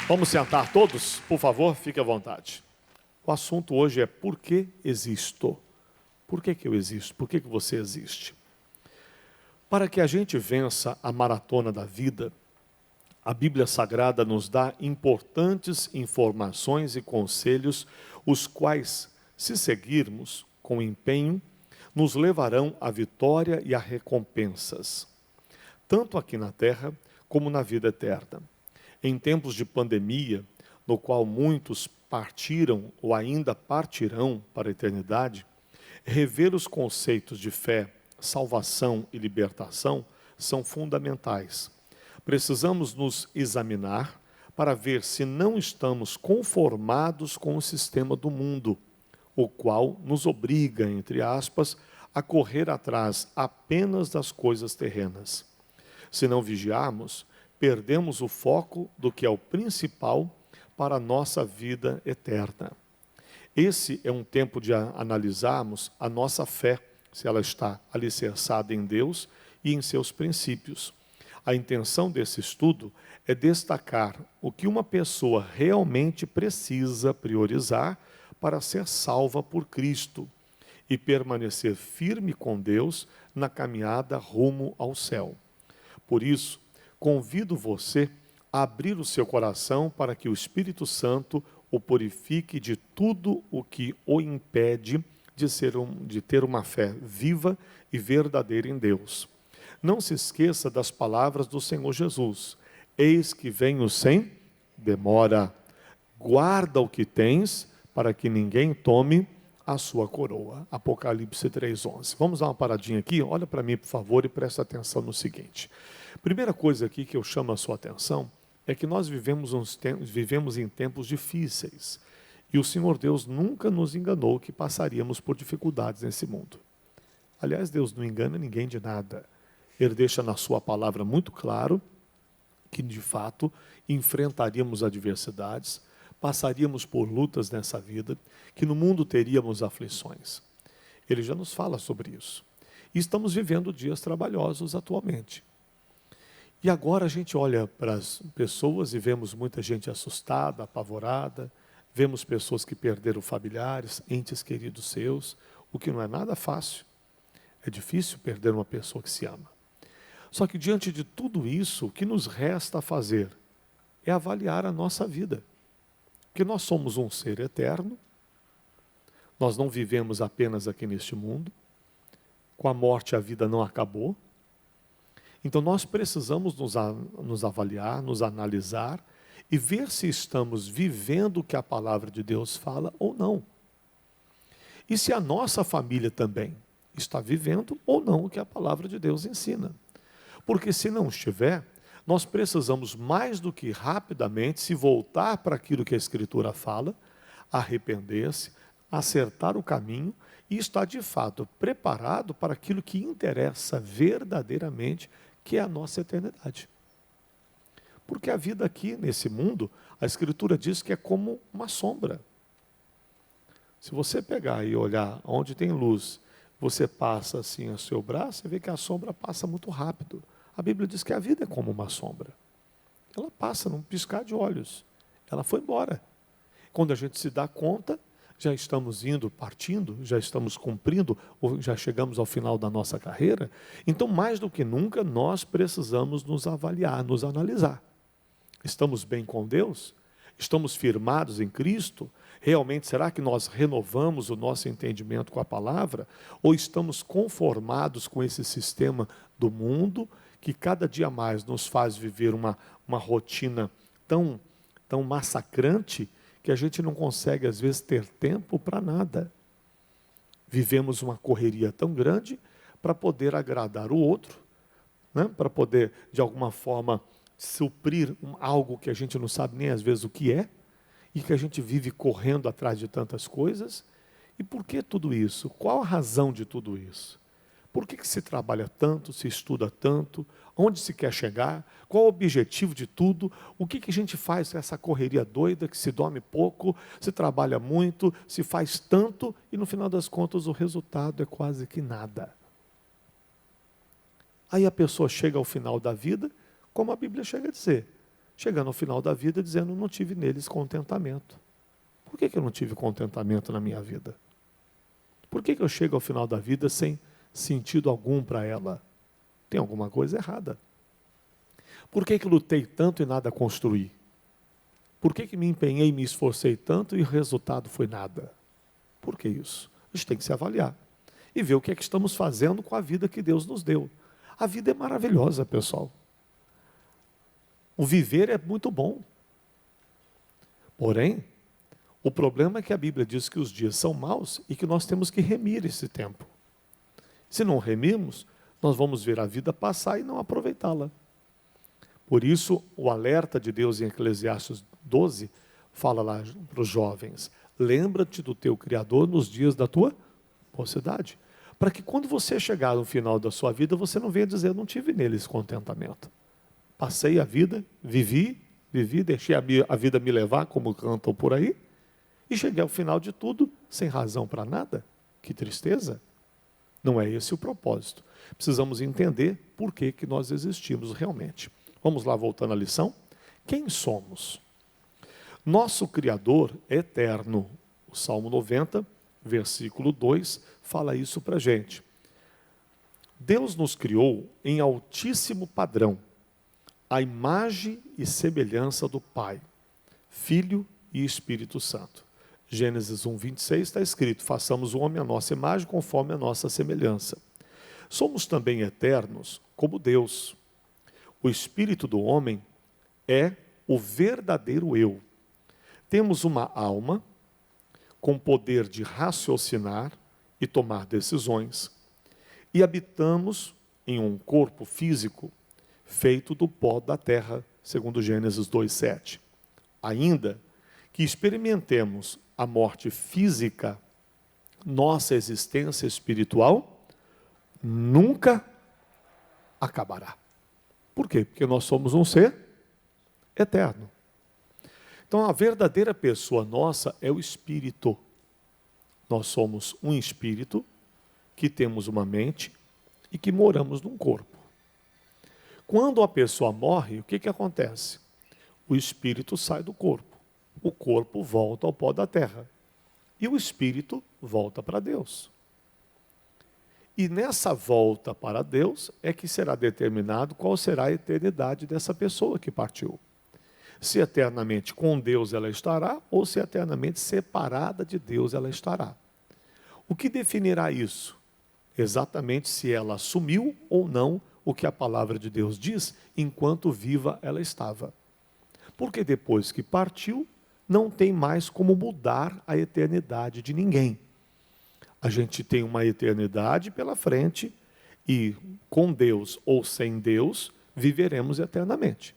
Vamos sentar todos? Por favor, fique à vontade. O assunto hoje é por que existo? Por que eu existo? Por que você existe? Para que a gente vença a maratona da vida, a Bíblia Sagrada nos dá importantes informações e conselhos, os quais, se seguirmos com empenho, nos levarão à vitória e a recompensas, tanto aqui na terra como na vida eterna. Em tempos de pandemia, no qual muitos partiram ou ainda partirão para a eternidade, rever os conceitos de fé, salvação e libertação são fundamentais. Precisamos nos examinar para ver se não estamos conformados com o sistema do mundo, o qual nos obriga, entre aspas, a correr atrás apenas das coisas terrenas. Se não vigiarmos, perdemos o foco do que é o principal para a nossa vida eterna. Esse é um tempo de analisarmos a nossa fé, se ela está alicerçada em Deus e em seus princípios. A intenção desse estudo é destacar o que uma pessoa realmente precisa priorizar para ser salva por Cristo e permanecer firme com Deus na caminhada rumo ao céu. Por isso, convido você a abrir o seu coração para que o Espírito Santo o purifique de tudo o que o impede de ter uma fé viva e verdadeira em Deus. Não se esqueça das palavras do Senhor Jesus: eis que venho sem demora. Guarda o que tens, para que ninguém tome a sua coroa. Apocalipse 3:11. Vamos dar uma paradinha aqui? Olha para mim, por favor, e presta atenção no seguinte. Primeira coisa aqui que eu chamo a sua atenção é que nós vivemos em tempos difíceis. E o Senhor Deus nunca nos enganou que passaríamos por dificuldades nesse mundo. Aliás, Deus não engana ninguém de nada. Ele deixa na sua palavra muito claro que, de fato, enfrentaríamos adversidades, passaríamos por lutas nessa vida, que no mundo teríamos aflições. Ele já nos fala sobre isso. E estamos vivendo dias trabalhosos atualmente. E agora a gente olha para as pessoas e vemos muita gente assustada, apavorada, vemos pessoas que perderam familiares, entes queridos seus, o que não é nada fácil. É difícil perder uma pessoa que se ama. Só que diante de tudo isso, o que nos resta fazer é avaliar a nossa vida. Porque nós somos um ser eterno, nós não vivemos apenas aqui neste mundo, com a morte a vida não acabou. Então nós precisamos nos avaliar, nos analisar e ver se estamos vivendo o que a palavra de Deus fala ou não. E se a nossa família também está vivendo ou não o que a palavra de Deus ensina. Porque se não estiver, nós precisamos mais do que rapidamente se voltar para aquilo que a Escritura fala, arrepender-se, acertar o caminho e estar de fato preparado para aquilo que interessa verdadeiramente, que é a nossa eternidade. Porque a vida aqui nesse mundo, a Escritura diz que é como uma sombra. Se você pegar e olhar onde tem luz, você passa assim o seu braço, você vê que a sombra passa muito rápido. A Bíblia diz que a vida é como uma sombra. Ela passa num piscar de olhos. Ela foi embora. Quando a gente se dá conta, já estamos indo, partindo, já estamos cumprindo, ou já chegamos ao final da nossa carreira. Então, mais do que nunca, nós precisamos nos avaliar, nos analisar. Estamos bem com Deus? Estamos firmados em Cristo? Realmente, será que nós renovamos o nosso entendimento com a palavra? Ou estamos conformados com esse sistema do mundo, que cada dia mais nos faz viver uma rotina tão massacrante, que a gente não consegue, às vezes, ter tempo para nada. Vivemos uma correria tão grande para poder agradar o outro, né? Para poder, de alguma forma, suprir algo que a gente não sabe nem às vezes o que é, e que a gente vive correndo atrás de tantas coisas. E por que tudo isso? Qual a razão de tudo isso? Por que se trabalha tanto, se estuda tanto? Onde se quer chegar? Qual o objetivo de tudo? O que a gente faz com essa correria doida, que se dorme pouco, se trabalha muito, se faz tanto, e no final das contas o resultado é quase que nada. Aí a pessoa chega ao final da vida, como a Bíblia chega a dizer, chegando ao final da vida dizendo, não tive neles contentamento. Por que eu não tive contentamento na minha vida? Por que eu chego ao final da vida sem sentido algum para ela? Tem alguma coisa errada. Por que eu lutei tanto e nada construí? Por que me empenhei e me esforcei tanto e o resultado foi nada? Por que isso? A gente tem que se avaliar e ver o que é que estamos fazendo com a vida que Deus nos deu. A vida é maravilhosa, pessoal. O viver é muito bom. Porém, o problema é que a Bíblia diz que os dias são maus e que nós temos que remir esse tempo. Se não remirmos, nós vamos ver a vida passar e não aproveitá-la. Por isso, o alerta de Deus em Eclesiastes 12, fala lá para os jovens, lembra-te do teu Criador nos dias da tua mocidade. Para que quando você chegar no final da sua vida, você não venha dizer, eu não tive neles contentamento. Passei a vida, vivi, deixei a vida me levar, como cantam por aí, e cheguei ao final de tudo, sem razão para nada. Que tristeza. Não é esse o propósito. Precisamos entender por que nós existimos realmente. Vamos lá, voltando à lição. Quem somos? Nosso Criador é eterno. O Salmo 90, versículo 2, fala isso para a gente. Deus nos criou em altíssimo padrão, a imagem e semelhança do Pai, Filho e Espírito Santo. Gênesis 1, 26 está escrito, façamos o homem à nossa imagem conforme a nossa semelhança. Somos também eternos como Deus. O espírito do homem é o verdadeiro eu. Temos uma alma com poder de raciocinar e tomar decisões. E habitamos em um corpo físico feito do pó da terra, segundo Gênesis 2:7. Ainda que experimentemos a morte física, nossa existência espiritual nunca acabará. Por quê? Porque nós somos um ser eterno. Então, a verdadeira pessoa nossa é o espírito. Nós somos um espírito que temos uma mente e que moramos num corpo. Quando a pessoa morre, o que acontece? O espírito sai do corpo. O corpo volta ao pó da terra. E o espírito volta para Deus. E nessa volta para Deus é que será determinado qual será a eternidade dessa pessoa que partiu. Se eternamente com Deus ela estará, ou se eternamente separada de Deus ela estará. O que definirá isso? Exatamente se ela assumiu ou não o que a palavra de Deus diz, enquanto viva ela estava. Porque depois que partiu, não tem mais como mudar a eternidade de ninguém. A gente tem uma eternidade pela frente e com Deus ou sem Deus, viveremos eternamente.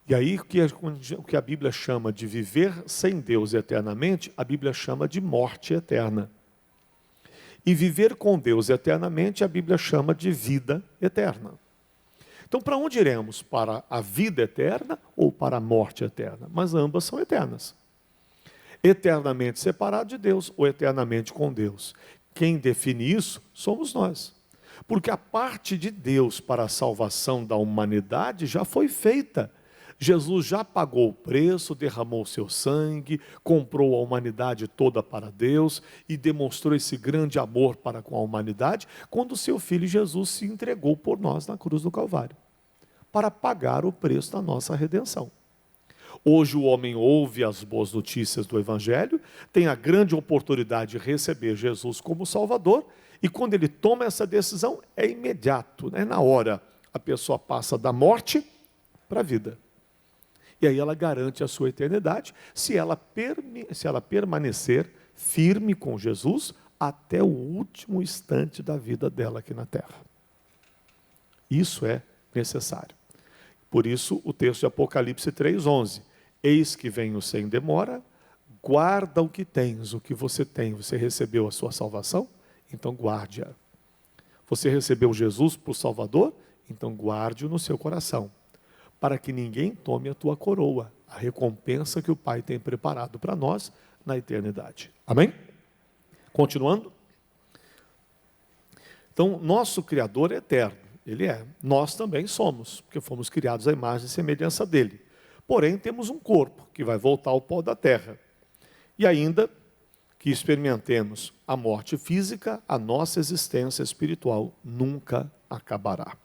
E aí, o que a Bíblia chama de viver sem Deus eternamente, a Bíblia chama de morte eterna. E viver com Deus eternamente, a Bíblia chama de vida eterna. Então, para onde iremos? Para a vida eterna ou para a morte eterna? Mas ambas são eternas. Eternamente separado de Deus ou eternamente com Deus. Quem define isso somos nós. Porque a parte de Deus para a salvação da humanidade já foi feita. Jesus já pagou o preço, derramou o seu sangue, comprou a humanidade toda para Deus e demonstrou esse grande amor para com a humanidade quando o seu Filho Jesus se entregou por nós na cruz do Calvário, para pagar o preço da nossa redenção. Hoje o homem ouve as boas notícias do Evangelho, tem a grande oportunidade de receber Jesus como Salvador, e quando ele toma essa decisão, é imediato, na hora. A pessoa passa da morte para a vida. E aí ela garante a sua eternidade, se ela permanecer firme com Jesus, até o último instante da vida dela aqui na terra. Isso é necessário. Por isso, o texto de Apocalipse 3:11. Eis que venho sem demora, guarda o que tens, o que você tem. Você recebeu a sua salvação? Então guarde-a. Você recebeu Jesus por Salvador? Então guarde-o no seu coração, para que ninguém tome a tua coroa, a recompensa que o Pai tem preparado para nós na eternidade. Amém? Continuando. Então, nosso Criador é eterno. Ele é. Nós também somos, porque fomos criados à imagem e semelhança dele. Porém, temos um corpo que vai voltar ao pó da terra. E ainda que experimentemos a morte física, a nossa existência espiritual nunca acabará.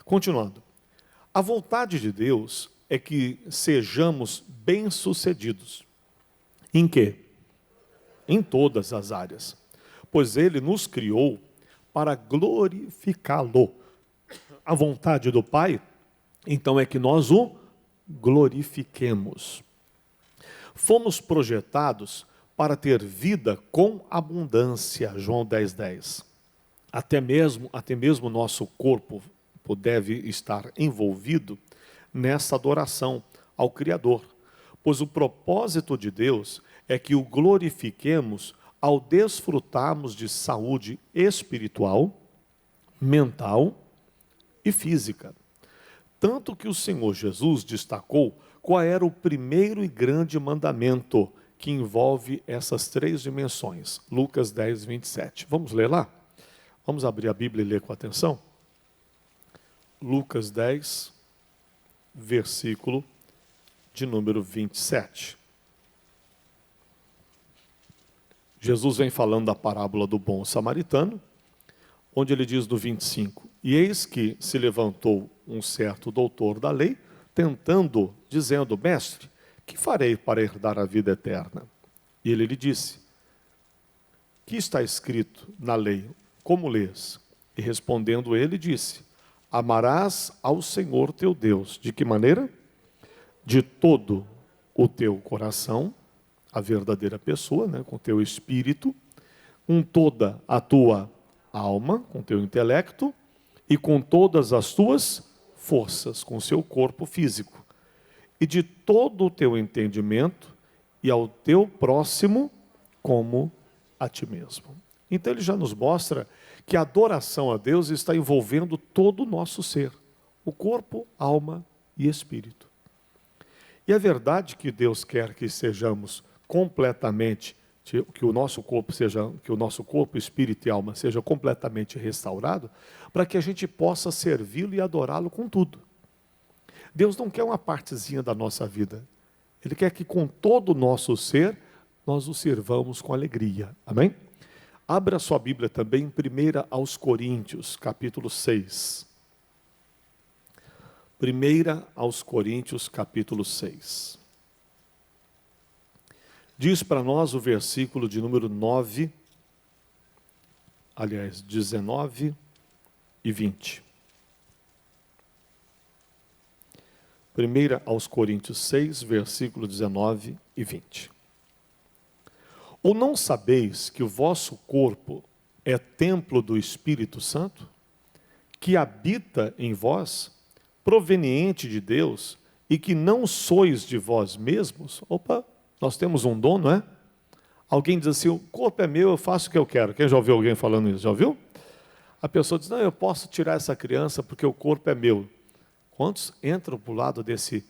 Continuando. A vontade de Deus é que sejamos bem-sucedidos. Em quê? Em todas as áreas. Pois Ele nos criou para glorificá-lo. A vontade do Pai, então, é que nós o glorifiquemos. Fomos projetados para ter vida com abundância, João 10:10. Até mesmo o nosso corpo deve estar envolvido nessa adoração ao Criador. Pois o propósito de Deus é que o glorifiquemos ao desfrutarmos de saúde espiritual, mental e física. Tanto que o Senhor Jesus destacou qual era o primeiro e grande mandamento que envolve essas três dimensões. Lucas 10:27. Vamos ler lá? Vamos abrir a Bíblia e ler com atenção? Lucas 10, versículo de número 27. Jesus vem falando da parábola do bom samaritano, onde ele diz no 25, e eis que se levantou um certo doutor da lei, dizendo, mestre, que farei para herdar a vida eterna? E ele lhe disse, que está escrito na lei? Como lês? E respondendo ele, disse, amarás ao Senhor teu Deus. De que maneira? De todo o teu coração, a verdadeira pessoa, né, com o teu espírito, com toda a tua alma, com o teu intelecto, e com todas as tuas forças, com o seu corpo físico. E de todo o teu entendimento, e ao teu próximo, como a ti mesmo. Então ele já nos mostra que a adoração a Deus está envolvendo todo o nosso ser, o corpo, alma e espírito. E é verdade que Deus quer que sejamos completamente, que o nosso corpo, espírito e alma seja completamente restaurado, para que a gente possa servi-lo e adorá-lo com tudo. Deus não quer uma partezinha da nossa vida. Ele quer que com todo o nosso ser, nós o sirvamos com alegria. Amém? Abra sua Bíblia também em 1 aos Coríntios, capítulo 6. 1 aos Coríntios, capítulo 6. Diz para nós o versículo de número 19 e 20. 1 aos Coríntios 6, versículo 19 e 20. Ou não sabeis que o vosso corpo é templo do Espírito Santo, que habita em vós, proveniente de Deus, e que não sois de vós mesmos? Opa, nós temos um dom, não é? Alguém diz assim, o corpo é meu, eu faço o que eu quero. Quem já ouviu alguém falando isso? Já ouviu? A pessoa diz, não, eu posso tirar essa criança porque o corpo é meu. Quantos entram para o lado desse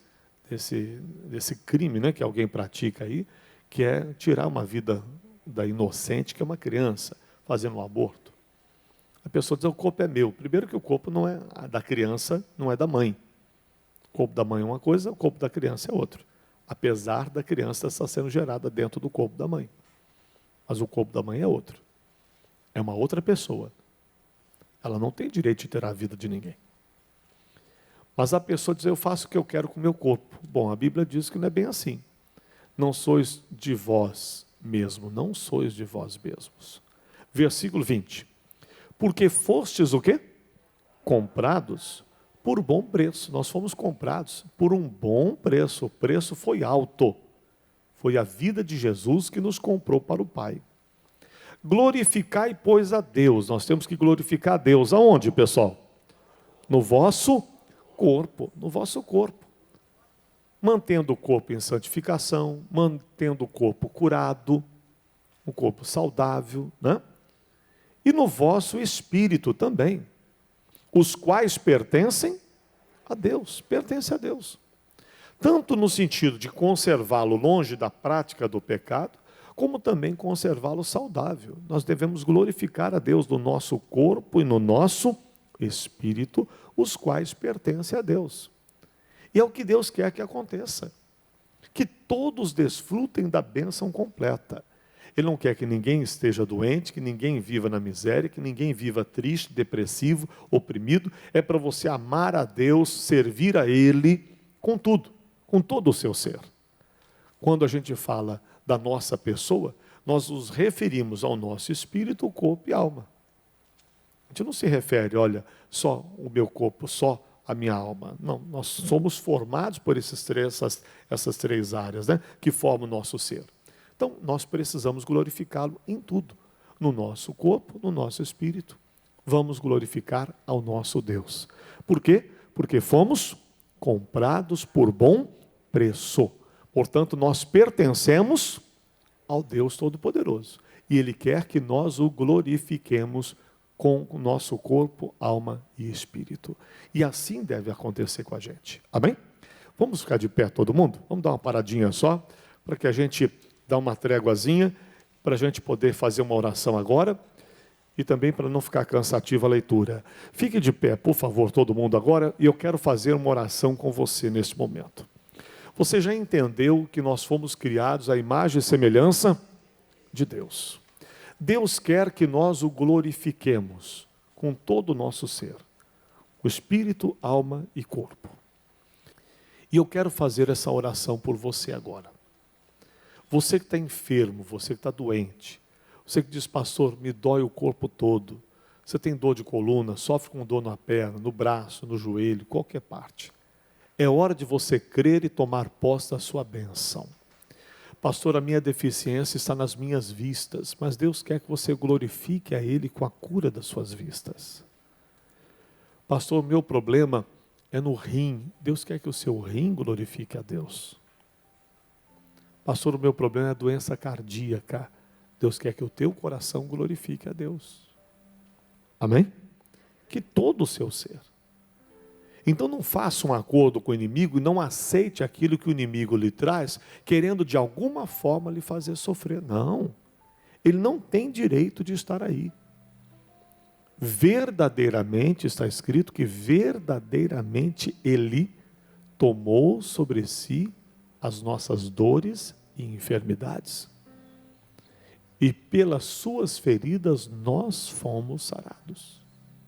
crime, né, que alguém pratica aí, que é tirar uma vida da inocente, que é uma criança, fazendo um aborto? A pessoa diz, o corpo é meu. Primeiro que o corpo não é da criança, não é da mãe. O corpo da mãe é uma coisa, o corpo da criança é outra. Apesar da criança estar sendo gerada dentro do corpo da mãe. Mas o corpo da mãe é outro. É uma outra pessoa. Ela não tem direito de ter a vida de ninguém. Mas a pessoa diz, eu faço o que eu quero com o meu corpo. Bom, a Bíblia diz que não é bem assim. Não sois de vós mesmo, não sois de vós mesmos. Versículo 20. Porque fostes o quê? Comprados por bom preço. Nós fomos comprados por um bom preço. O preço foi alto. Foi a vida de Jesus que nos comprou para o Pai. Glorificai, pois, a Deus. Nós temos que glorificar a Deus. Aonde, pessoal? No vosso corpo. No vosso corpo. Mantendo o corpo em santificação, mantendo o corpo curado, o corpo saudável, né? E no vosso espírito também, os quais pertencem a Deus, pertencem a Deus. Tanto no sentido de conservá-lo longe da prática do pecado, como também conservá-lo saudável. Nós devemos glorificar a Deus no nosso corpo e no nosso espírito, os quais pertencem a Deus. E é o que Deus quer que aconteça. Que todos desfrutem da bênção completa. Ele não quer que ninguém esteja doente, que ninguém viva na miséria, que ninguém viva triste, depressivo, oprimido. É para você amar a Deus, servir a Ele com tudo, com todo o seu ser. Quando a gente fala da nossa pessoa, nós nos referimos ao nosso espírito, corpo e alma. A gente não se refere, olha, só o meu corpo, só a minha alma. Não, nós somos formados por essas três áreas, né, que formam o nosso ser. Então, nós precisamos glorificá-lo em tudo. No nosso corpo, no nosso espírito. Vamos glorificar ao nosso Deus. Por quê? Porque fomos comprados por bom preço. Portanto, nós pertencemos ao Deus Todo-Poderoso. E Ele quer que nós o glorifiquemos com o nosso corpo, alma e espírito. E assim deve acontecer com a gente. Amém? Vamos ficar de pé todo mundo? Vamos dar uma paradinha só, para que a gente dê uma tréguazinha, para a gente poder fazer uma oração agora, e também para não ficar cansativa a leitura. Fique de pé, por favor, todo mundo agora, e eu quero fazer uma oração com você neste momento. Você já entendeu que nós fomos criados à imagem e semelhança de Deus. Deus quer que nós o glorifiquemos com todo o nosso ser, o espírito, alma e corpo. E eu quero fazer essa oração por você agora. Você que está enfermo, você que está doente, você que diz, pastor, me dói o corpo todo. Você tem dor de coluna, sofre com dor na perna, no braço, no joelho, qualquer parte. É hora de você crer e tomar posse da sua bênção. Pastor, a minha deficiência está nas minhas vistas, mas Deus quer que você glorifique a Ele com a cura das suas vistas. Pastor, o meu problema é no rim. Deus quer que o seu rim glorifique a Deus. Pastor, o meu problema é a doença cardíaca. Deus quer que o teu coração glorifique a Deus. Amém? Que todo o seu ser. Então não faça um acordo com o inimigo e não aceite aquilo que o inimigo lhe traz, querendo de alguma forma lhe fazer sofrer. Não. Ele não tem direito de estar aí. Verdadeiramente, está escrito que verdadeiramente Ele tomou sobre si as nossas dores e enfermidades. E pelas suas feridas nós fomos sarados.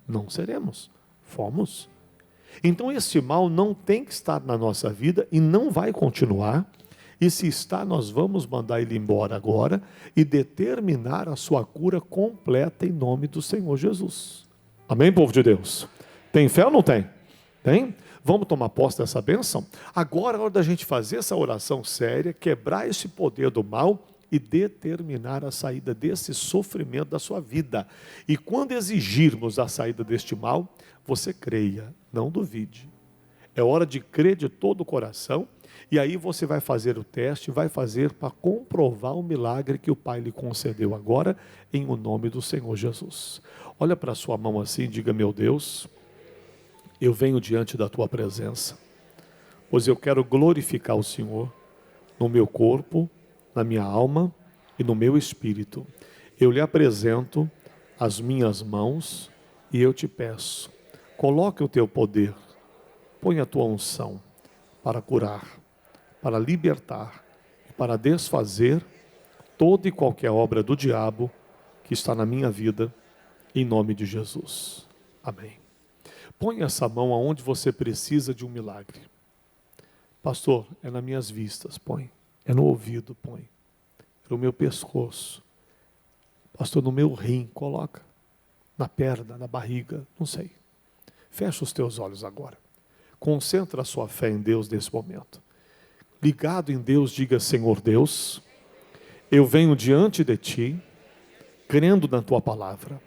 Não seremos, fomos. Então esse mal não tem que estar na nossa vida e não vai continuar. E se está, nós vamos mandar ele embora agora e determinar a sua cura completa em nome do Senhor Jesus. Amém, povo de Deus? Tem fé ou não tem? Tem? Vamos tomar posse dessa bênção? Agora é hora da gente fazer essa oração séria, quebrar esse poder do mal e determinar a saída desse sofrimento da sua vida. E quando exigirmos a saída deste mal, você creia, não duvide. É hora de crer de todo o coração, e aí você vai fazer o teste, vai fazer para comprovar o milagre que o Pai lhe concedeu agora, em o nome do Senhor Jesus. Olha para a sua mão assim e diga, meu Deus, eu venho diante da tua presença, pois eu quero glorificar o Senhor no meu corpo, na minha alma e no meu espírito. Eu lhe apresento as minhas mãos e eu te peço, coloque o teu poder, põe a tua unção para curar, para libertar e para desfazer toda e qualquer obra do diabo que está na minha vida, em nome de Jesus. Amém. Põe essa mão aonde você precisa de um milagre. Pastor, é nas minhas vistas, põe. É no ouvido, põe. É no meu pescoço. Pastor, no meu rim, coloca. Na perna, na barriga, não sei. Fecha os teus olhos agora. Concentra a sua fé em Deus nesse momento. Ligado em Deus, diga, Senhor Deus, eu venho diante de Ti, crendo na Tua palavra.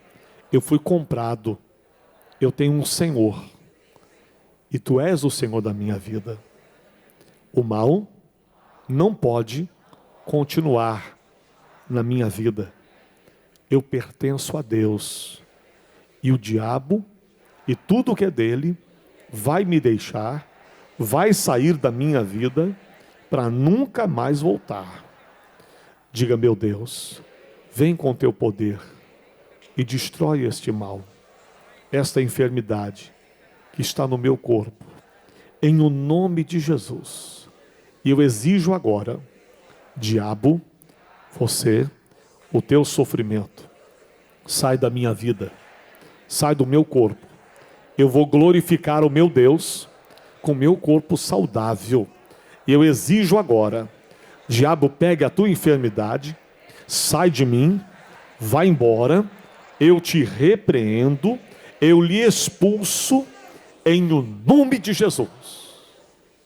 Eu fui comprado, eu tenho um Senhor, e Tu és o Senhor da minha vida. O mal não pode continuar na minha vida. Eu pertenço a Deus, e o diabo e tudo que é dele vai me deixar, vai sair da minha vida para nunca mais voltar. Diga, meu Deus, vem com teu poder e destrói este mal. esta enfermidade que está no meu corpo, em o nome de Jesus. E eu exijo agora, diabo, você, o teu sofrimento, sai da minha vida, sai do meu corpo. Eu vou glorificar o meu Deus com o meu corpo saudável. E eu exijo agora, diabo, pegue a tua enfermidade, sai de mim, vai embora, eu te repreendo, eu lhe expulso, em o nome de Jesus.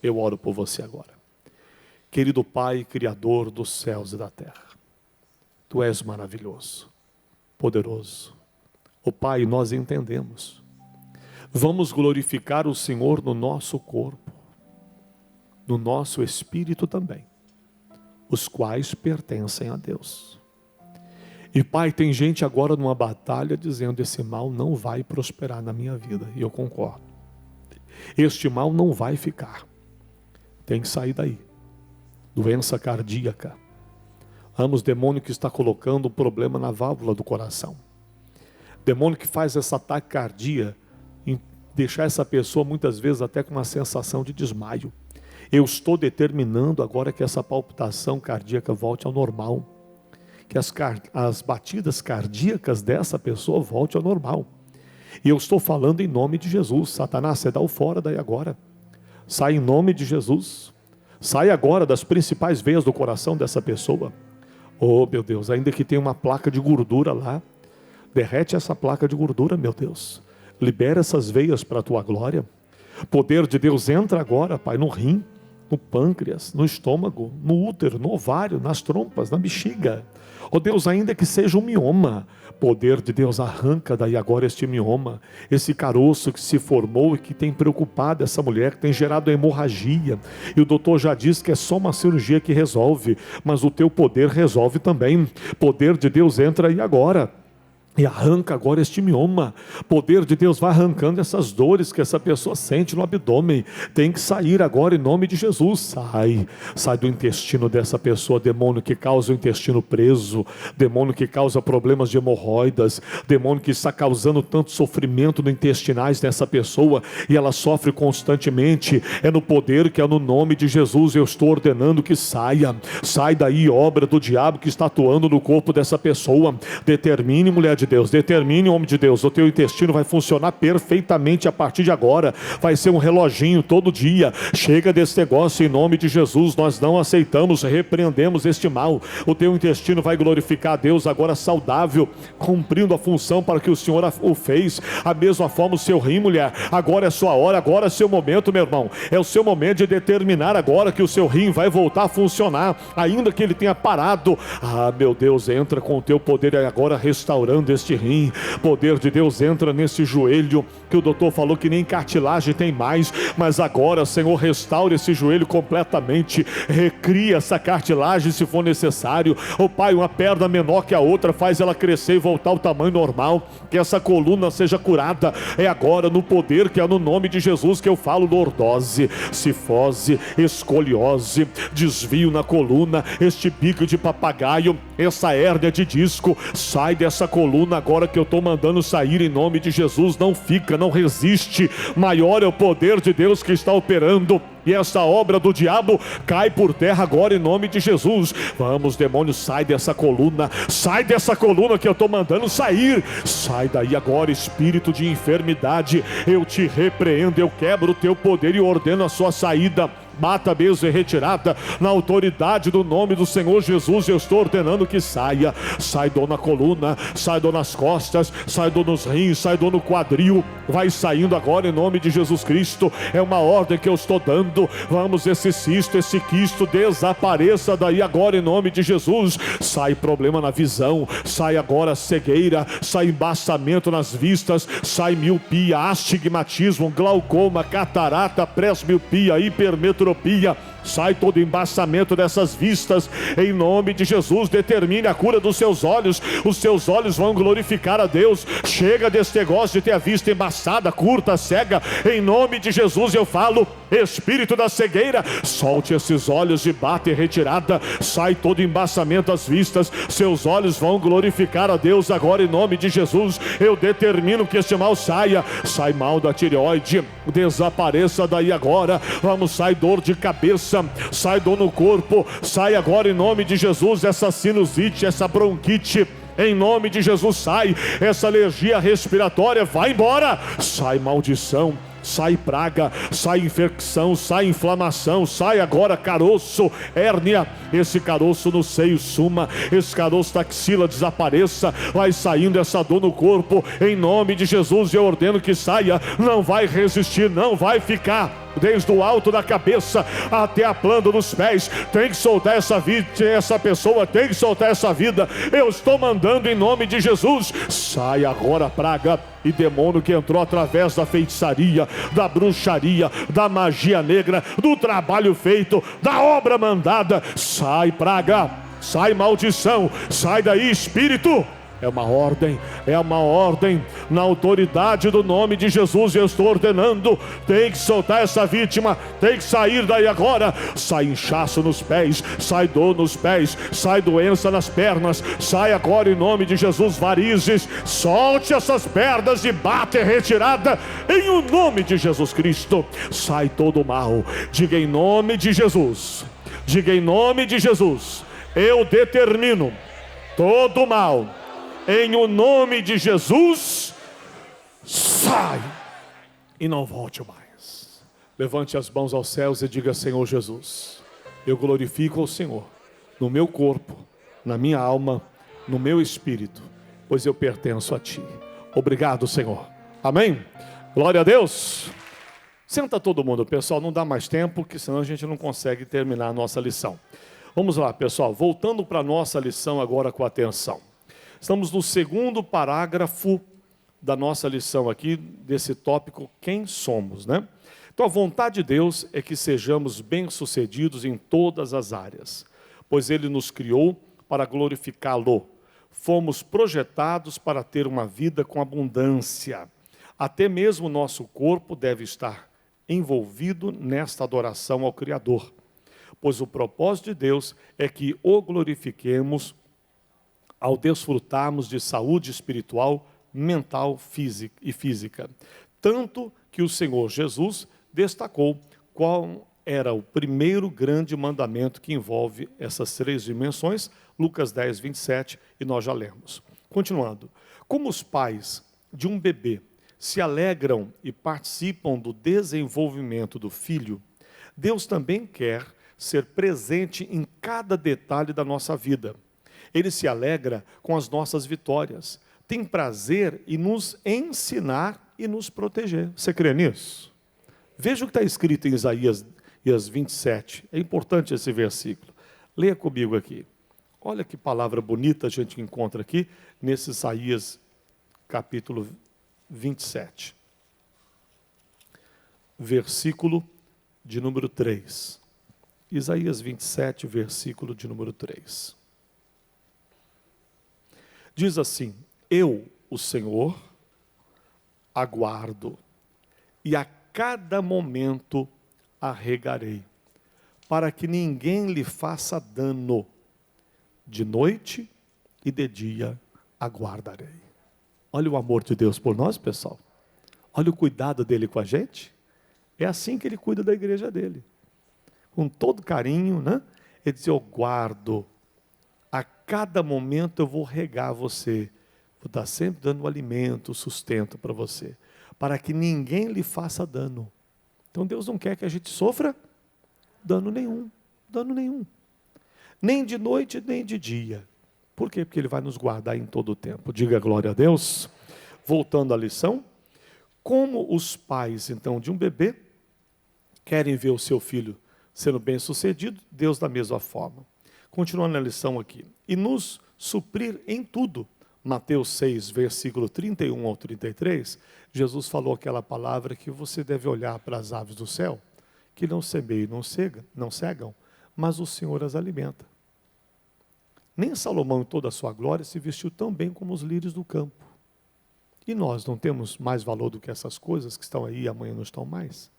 Eu oro por você agora. Querido Pai, Criador dos céus e da terra, Tu és maravilhoso, poderoso. Ó Pai, nós entendemos. Vamos glorificar o Senhor no nosso corpo, no nosso espírito também, os quais pertencem a Deus. E Pai, tem gente agora numa batalha dizendo: esse mal não vai prosperar na minha vida. E eu concordo. Este mal não vai ficar. Tem que sair daí. Doença cardíaca. Vamos, demônio que está colocando um problema na válvula do coração. Demônio que faz essa taquicardia, em deixar essa pessoa muitas vezes até com uma sensação de desmaio. Eu estou determinando agora que essa palpitação cardíaca volte ao normal. Que as batidas cardíacas dessa pessoa voltem ao normal. E eu estou falando em nome de Jesus. Satanás, você dá o fora daí agora. Sai em nome de Jesus. Sai agora das principais veias do coração dessa pessoa. Oh, meu Deus, ainda que tenha uma placa de gordura lá, derrete essa placa de gordura, meu Deus. Libera essas veias para a tua glória. Poder de Deus entra agora, Pai, no rim, no pâncreas, no estômago, no útero, no ovário, nas trompas, na bexiga. Oh Deus, ainda que seja um mioma, poder de Deus arranca daí agora este mioma, esse caroço que se formou e que tem preocupado essa mulher, que tem gerado hemorragia. E o doutor já disse que é só uma cirurgia que resolve, mas o teu poder resolve também. Poder de Deus entra aí agora. E arranca agora este mioma. Poder de Deus vai arrancando essas dores que essa pessoa sente no abdômen. Tem que sair agora em nome de Jesus. Sai do intestino dessa pessoa, demônio que causa o intestino preso, demônio que causa problemas de hemorroidas, demônio que está causando tanto sofrimento no intestinais dessa pessoa, e ela sofre constantemente. É no poder que é no nome de Jesus, eu estou ordenando que saia. Sai daí, obra do diabo que está atuando no corpo dessa pessoa. Determine, mulher de Deus, determine, homem de Deus, o teu intestino vai funcionar perfeitamente a partir de agora. Vai ser um reloginho todo dia. Chega desse negócio em nome de Jesus. Nós não aceitamos, repreendemos este mal. O teu intestino vai glorificar a Deus agora saudável, cumprindo a função para que o Senhor o fez. A mesma forma o seu rim, mulher, agora é sua hora, agora é seu momento, meu irmão. É o seu momento de determinar agora que o seu rim vai voltar a funcionar, ainda que ele tenha parado. Meu Deus, entra com o teu poder agora, restaurando este rim. Poder de Deus entra nesse joelho, que o doutor falou que nem cartilagem tem mais, mas agora, Senhor, restaura esse joelho completamente, recria essa cartilagem se for necessário. Oh Pai, uma perna menor que a outra, faz ela crescer e voltar ao tamanho normal, que essa coluna seja curada. É agora no poder que é no nome de Jesus que eu falo. Lordose, cifose, escoliose, desvio na coluna, este bico de papagaio, essa hérnia de disco, sai dessa coluna agora que eu estou mandando sair em nome de Jesus. Não fica, não resiste. Maior é o poder de Deus que está operando, e essa obra do diabo cai por terra agora em nome de Jesus. Vamos, demônio, sai dessa coluna que eu estou mandando sair. Sai daí agora, espírito de enfermidade, eu te repreendo, eu quebro o teu poder e ordeno a sua saída. Mata mesmo e retirada, na autoridade do nome do Senhor Jesus, eu estou ordenando que saia. Sai dor na coluna, sai dor nas costas, sai dor nos rins, sai dor no quadril, vai saindo agora em nome de Jesus Cristo. É uma ordem que eu estou dando. Vamos, esse cisto, esse quisto desapareça daí agora em nome de Jesus. Sai problema na visão, sai agora cegueira, sai embaçamento nas vistas, sai miopia, astigmatismo, glaucoma, catarata, presbiopia, hipermetropia. sai todo embaçamento dessas vistas, em nome de Jesus. Determine a cura dos seus olhos, os seus olhos vão glorificar a Deus. Chega desse negócio de ter a vista embaçada, curta, cega, em nome de Jesus eu falo, espírito da cegueira, solte esses olhos e bate em retirada, sai todo embaçamento das vistas, seus olhos vão glorificar a Deus agora em nome de Jesus. Eu determino que este mal saia, sai mal da tireoide, desapareça daí agora. Vamos, sai dor de cabeça, sai dor no corpo, sai agora em nome de Jesus essa sinusite, essa bronquite, em nome de Jesus sai, essa alergia respiratória vai embora, sai maldição, sai praga, sai infecção, sai inflamação, sai agora caroço, hérnia, esse caroço no seio suma, esse caroço da axila desapareça, vai saindo essa dor no corpo, em nome de Jesus eu ordeno que saia, não vai resistir, não vai ficar, desde o alto da cabeça até a planta dos pés, tem que soltar essa vida, essa pessoa tem que soltar essa vida, eu estou mandando em nome de Jesus, sai agora praga e demônio que entrou através da feitiçaria, da bruxaria, da magia negra, do trabalho feito, da obra mandada, sai praga, sai maldição, sai daí espírito. É uma ordem, na autoridade do nome de Jesus eu estou ordenando, tem que soltar essa vítima, tem que sair daí agora, sai inchaço nos pés, sai dor nos pés, sai doença nas pernas, sai agora em nome de Jesus varizes, solte essas pernas e bate em retirada, em o nome de Jesus Cristo, sai todo o mal, diga em nome de Jesus, diga em nome de Jesus, eu determino todo o mal, em o nome de Jesus, sai e não volte mais. Levante as mãos aos céus e diga: Senhor Jesus, eu glorifico o Senhor no meu corpo, na minha alma, no meu espírito, pois eu pertenço a Ti. Obrigado, Senhor. Amém? Glória a Deus. Senta todo mundo, pessoal, não dá mais tempo, que senão a gente não consegue terminar a nossa lição. Vamos lá, pessoal, voltando para a nossa lição agora com atenção. Estamos no segundo parágrafo da nossa lição aqui, desse tópico, quem somos, né? Então a vontade de Deus é que sejamos bem-sucedidos em todas as áreas, pois Ele nos criou para glorificá-lo. Fomos projetados para ter uma vida com abundância. Até mesmo o nosso corpo deve estar envolvido nesta adoração ao Criador, pois o propósito de Deus é que o glorifiquemos ao desfrutarmos de saúde espiritual, mental e física. Tanto que o Senhor Jesus destacou qual era o primeiro grande mandamento que envolve essas três dimensões, Lucas 10, 27, e nós já lemos. Continuando, como os pais de um bebê se alegram e participam do desenvolvimento do filho, Deus também quer ser presente em cada detalhe da nossa vida. Ele se alegra com as nossas vitórias, tem prazer em nos ensinar e nos proteger. Você crê nisso? Veja o que está escrito em Isaías 27, é importante esse versículo. Leia comigo aqui. Olha que palavra bonita a gente encontra aqui, nesse Isaías capítulo 27. Versículo de número 3. Isaías 27, versículo de número 3. Diz assim: eu, o Senhor, aguardo, e a cada momento arregarei, para que ninguém lhe faça dano. De noite e de dia aguardarei. Olha o amor de Deus por nós, pessoal. Olha o cuidado dele com a gente. É assim que ele cuida da igreja dele. Com todo carinho, né? Ele diz: eu guardo. A cada momento eu vou regar você. Vou estar sempre dando alimento, sustento para você. Para que ninguém lhe faça dano. Então Deus não quer que a gente sofra dano nenhum. Dano nenhum. Nem de noite, nem de dia. Por quê? Porque Ele vai nos guardar em todo o tempo. Diga glória a Deus. Voltando à lição. Como os pais, então, de um bebê, querem ver o seu filho sendo bem-sucedido, Deus da mesma forma. Continuando a lição aqui. E nos suprir em tudo. Mateus 6, versículo 31 ao 33, Jesus falou aquela palavra que você deve olhar para as aves do céu que não semeiam, não cegam, mas o Senhor as alimenta. Nem Salomão em toda a sua glória se vestiu tão bem como os lírios do campo. E nós não temos mais valor do que essas coisas que estão aí e amanhã não estão mais?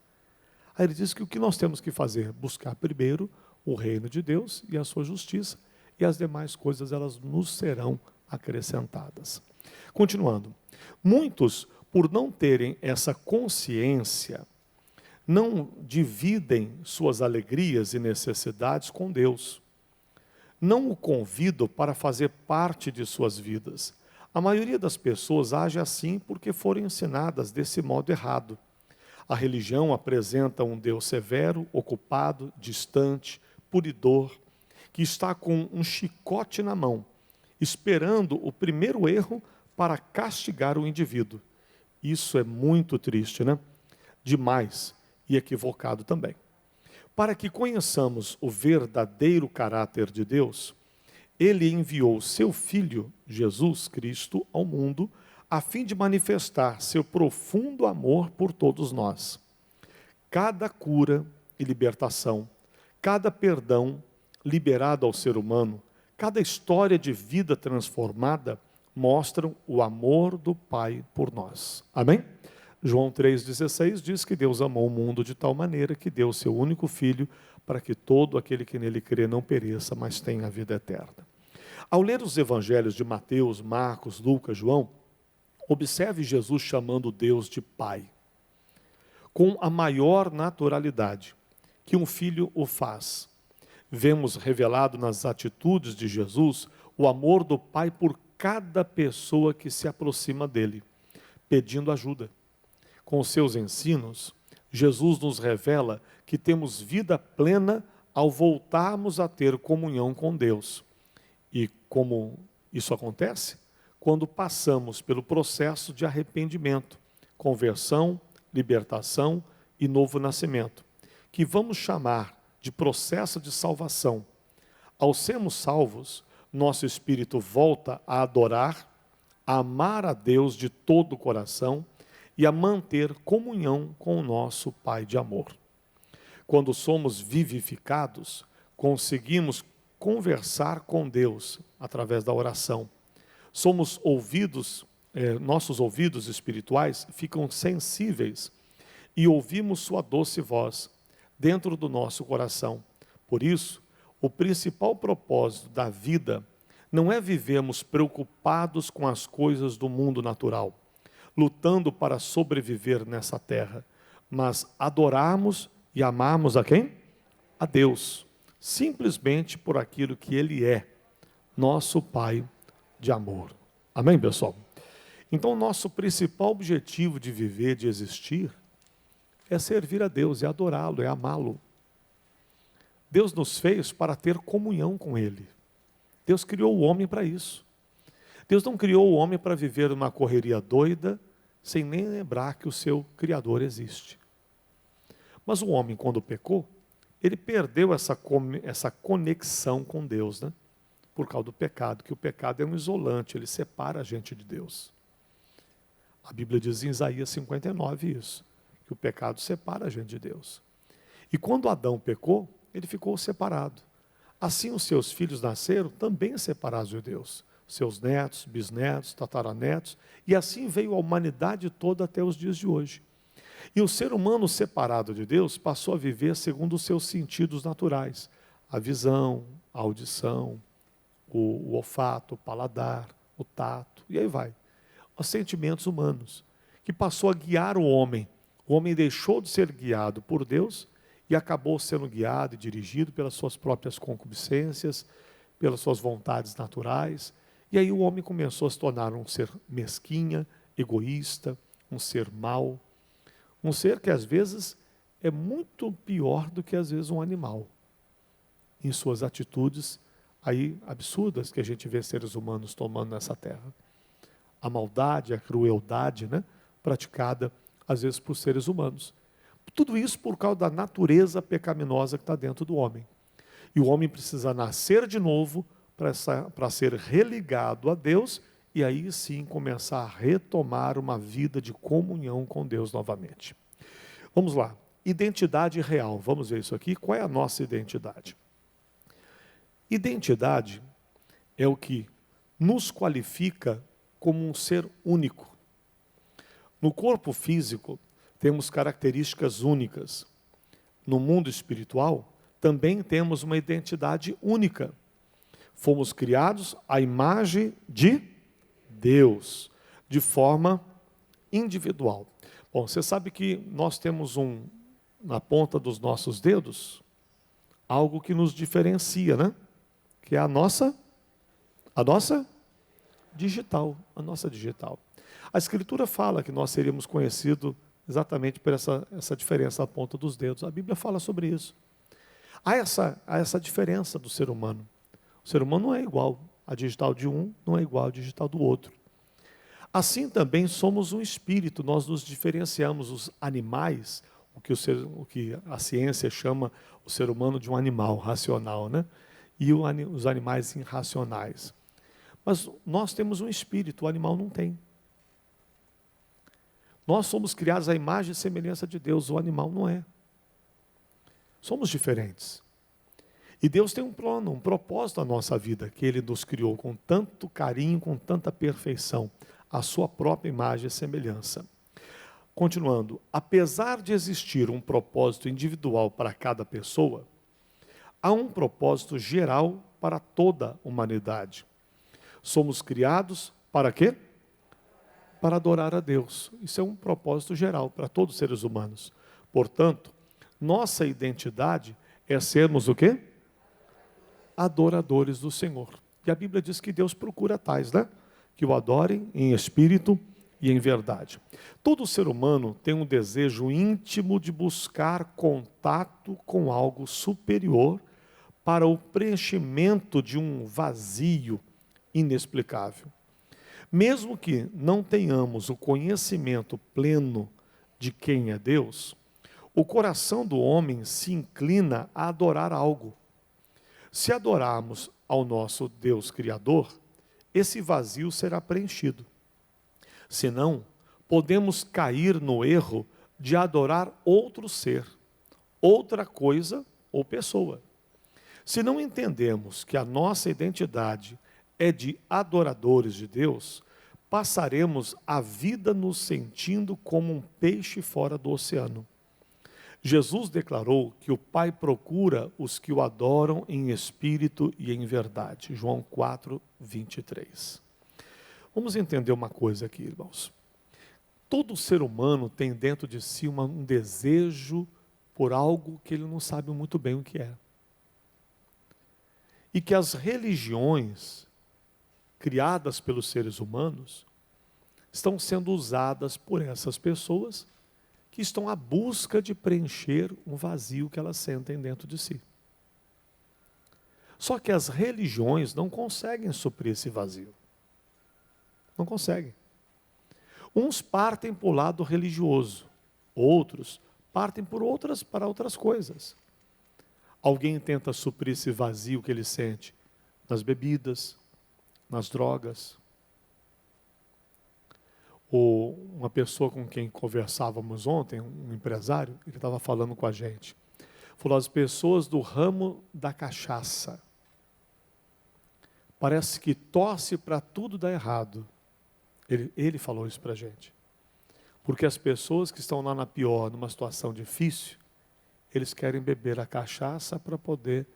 Aí ele diz que o que nós temos que fazer? Buscar primeiro o reino de Deus e a sua justiça, e as demais coisas elas nos serão acrescentadas. Continuando, muitos, por não terem essa consciência, não dividem suas alegrias e necessidades com Deus. Não o convidam para fazer parte de suas vidas. A maioria das pessoas age assim porque foram ensinadas desse modo errado. A religião apresenta um Deus severo, ocupado, distante, punidor, que está com um chicote na mão, esperando o primeiro erro para castigar o indivíduo. Isso é muito triste, né? Demais e equivocado também. Para que conheçamos o verdadeiro caráter de Deus, Ele enviou seu Filho, Jesus Cristo, ao mundo, a fim de manifestar seu profundo amor por todos nós. Cada cura e libertação, cada perdão liberado ao ser humano, cada história de vida transformada, mostram o amor do Pai por nós. Amém? João 3,16 diz que Deus amou o mundo de tal maneira que deu o seu único Filho para que todo aquele que nele crê não pereça, mas tenha a vida eterna. Ao ler os evangelhos de Mateus, Marcos, Lucas, João, observe Jesus chamando Deus de Pai, com a maior naturalidade que um filho o faz. Vemos revelado nas atitudes de Jesus o amor do Pai por cada pessoa que se aproxima dele, pedindo ajuda. Com os seus ensinos, Jesus nos revela que temos vida plena ao voltarmos a ter comunhão com Deus. E como isso acontece? Quando passamos pelo processo de arrependimento, conversão, libertação e novo nascimento, que vamos chamar de processo de salvação. Ao sermos salvos, nosso espírito volta a adorar, a amar a Deus de todo o coração e a manter comunhão com o nosso Pai de amor. Quando somos vivificados, conseguimos conversar com Deus através da oração. Somos ouvidos, nossos ouvidos espirituais ficam sensíveis e ouvimos sua doce voz dentro do nosso coração. Por isso, o principal propósito da vida não é vivermos preocupados com as coisas do mundo natural, lutando para sobreviver nessa terra, mas adorarmos e amarmos a quem? A Deus, simplesmente por aquilo que Ele é, nosso Pai de amor. Amém, pessoal? Então, o nosso principal objetivo de viver, de existir, é servir a Deus, é adorá-lo, é amá-lo. Deus nos fez para ter comunhão com Ele. Deus criou o homem para isso. Deus não criou o homem para viver uma correria doida, sem nem lembrar que o seu Criador existe. Mas o homem, quando pecou, ele perdeu essa conexão com Deus, né? Por causa do pecado, que o pecado é um isolante, ele separa a gente de Deus. A Bíblia diz em Isaías 59 isso, que o pecado separa a gente de Deus. E quando Adão pecou, ele ficou separado. Assim os seus filhos nasceram também separados de Deus. Seus netos, bisnetos, tataranetos, e assim veio a humanidade toda até os dias de hoje. E o ser humano separado de Deus passou a viver segundo os seus sentidos naturais. A visão, a audição, o olfato, o paladar, o tato, e aí vai. Os sentimentos humanos, que passou a guiar o homem. O homem deixou de ser guiado por Deus e acabou sendo guiado e dirigido pelas suas próprias concupiscências, pelas suas vontades naturais. E aí o homem começou a se tornar um ser mesquinha, egoísta, um ser mau, um ser que às vezes é muito pior do que às vezes um animal, em suas atitudes aí absurdas que a gente vê seres humanos tomando nessa terra. A maldade, a crueldade, né, praticada às vezes por seres humanos. Tudo isso por causa da natureza pecaminosa que está dentro do homem. E o homem precisa nascer de novo para ser religado a Deus e aí sim começar a retomar uma vida de comunhão com Deus novamente. Vamos lá. identidade real. Vamos ver isso aqui. Qual é a nossa identidade? Identidade é o que nos qualifica como um ser único. No corpo físico, temos características únicas. No mundo espiritual, também temos uma identidade única. Fomos criados à imagem de Deus, de forma individual. Bom, você sabe que nós temos na ponta dos nossos dedos, algo que nos diferencia, né? Que é a nossa digital, a nossa digital. A Escritura fala que nós seríamos conhecidos exatamente por essa diferença na ponta dos dedos. A Bíblia fala sobre isso. Há essa diferença do ser humano. O ser humano não é igual. A digital de um não é igual à digital do outro. Assim também somos um espírito. Nós nos diferenciamos. Os animais, o que a ciência chama o ser humano de um animal racional, né? E os animais irracionais. Mas nós temos um espírito, o animal não tem. Nós somos criados à imagem e semelhança de Deus, o animal não é. Somos diferentes. E Deus tem um plano, um propósito na nossa vida, que Ele nos criou com tanto carinho, com tanta perfeição, a sua própria imagem e semelhança. Continuando, apesar de existir um propósito individual para cada pessoa, há um propósito geral para toda a humanidade. Somos criados para quê? Para adorar a Deus. Isso é um propósito geral para todos os seres humanos. Portanto, nossa identidade é sermos o quê? Adoradores do Senhor. E a Bíblia diz que Deus procura tais, né? Que o adorem em espírito e em verdade. Todo ser humano tem um desejo íntimo de buscar contato com algo superior para o preenchimento de um vazio inexplicável. Mesmo que não tenhamos o conhecimento pleno de quem é Deus, o coração do homem se inclina a adorar algo. Se adorarmos ao nosso Deus Criador, esse vazio será preenchido. Senão, podemos cair no erro de adorar outro ser, outra coisa ou pessoa. Se não entendemos que a nossa identidade é de adoradores de Deus, passaremos a vida nos sentindo como um peixe fora do oceano. Jesus declarou que o Pai procura os que o adoram em espírito e em verdade. João 4, 23. Vamos entender uma coisa aqui, irmãos. Todo ser humano tem dentro de si um desejo por algo que ele não sabe muito bem o que é. E que as religiões criadas pelos seres humanos estão sendo usadas por essas pessoas que estão à busca de preencher um vazio que elas sentem dentro de si. Só que as religiões não conseguem suprir esse vazio. Não conseguem. Uns partem para o lado religioso, outros partem para outras coisas. Alguém tenta suprir esse vazio que ele sente nas bebidas, nas drogas. Ou uma pessoa com quem conversávamos ontem, um empresário, ele estava falando com a gente. Falou, as pessoas do ramo da cachaça, parece que torce para tudo dar errado. Ele falou isso para a gente. Porque as pessoas que estão lá na pior, numa situação difícil, eles querem beber a cachaça para poder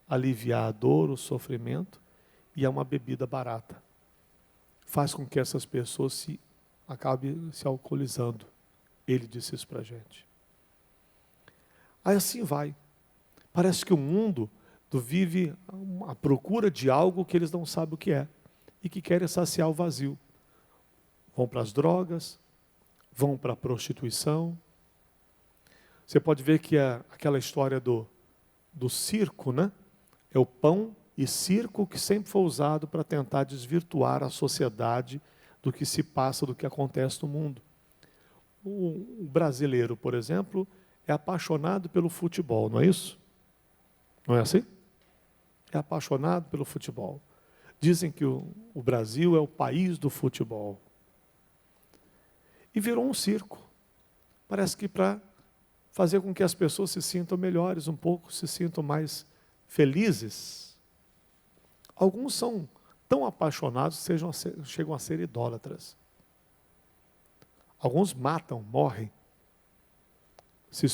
aliviar a dor, o sofrimento, e é uma bebida barata. Faz com que essas pessoas acabem se alcoolizando. Ele disse isso para a gente. Aí assim vai. Parece que o mundo vive à procura de algo que eles não sabem o que é e que querem saciar o vazio. Vão para as drogas, vão para a prostituição. Você pode ver que aquela história do circo, né? É o pão e circo que sempre foi usado para tentar desvirtuar a sociedade do que se passa, do que acontece no mundo. O brasileiro, por exemplo, é apaixonado pelo futebol, não é isso? Não é assim? É apaixonado pelo futebol. Dizem que o Brasil é o país do futebol. E virou um circo. Parece que para fazer com que as pessoas se sintam melhores um pouco, se sintam mais felizes. Alguns são tão apaixonados que chegam a ser idólatras. Alguns matam, morrem, se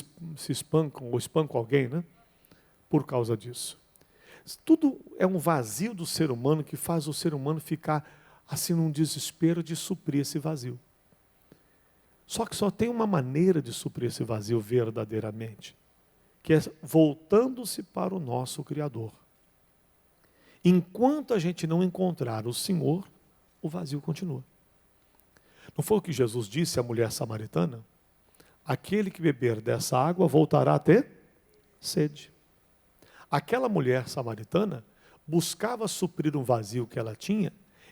espancam ou espancam alguém, né? Por causa disso. Tudo é um vazio do ser humano que faz o ser humano ficar assim num desespero de suprir esse vazio. Só que só tem uma maneira de suprir esse vazio verdadeiramente, que é voltando-se para o nosso Criador. Enquanto a gente não encontrar o Senhor, o vazio continua. Não foi o que Jesus disse à mulher samaritana? Aquele que beber dessa água voltará a ter sede. Aquela mulher samaritana buscava suprir um vazio que ela tinha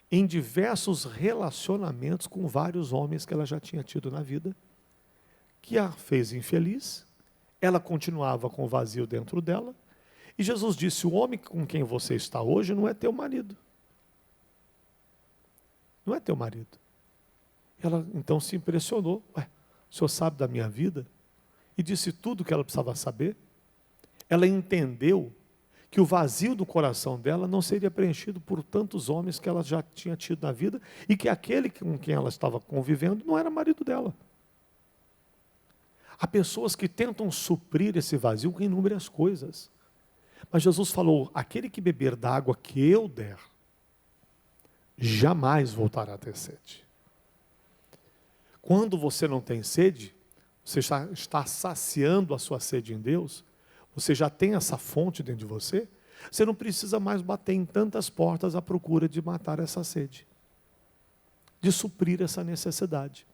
em diversos relacionamentos com vários homens que ela já tinha tido na vida, que a fez infeliz. Ela continuava com o vazio dentro dela. E Jesus disse: o homem com quem você está hoje não é teu marido. Não é teu marido. Ela então se impressionou. Ué, o senhor sabe da minha vida? E disse tudo o que ela precisava saber. Ela entendeu que o vazio do coração dela não seria preenchido por tantos homens que ela já tinha tido na vida e que aquele com quem ela estava convivendo não era marido dela. Há pessoas que tentam suprir esse vazio com inúmeras coisas. Mas Jesus falou: aquele que beber da água que eu der, jamais voltará a ter sede. Quando você não tem sede, você já está saciando a sua sede em Deus, você já tem essa fonte dentro de você, você não precisa mais bater em tantas portas à procura de matar essa sede, de suprir essa necessidade,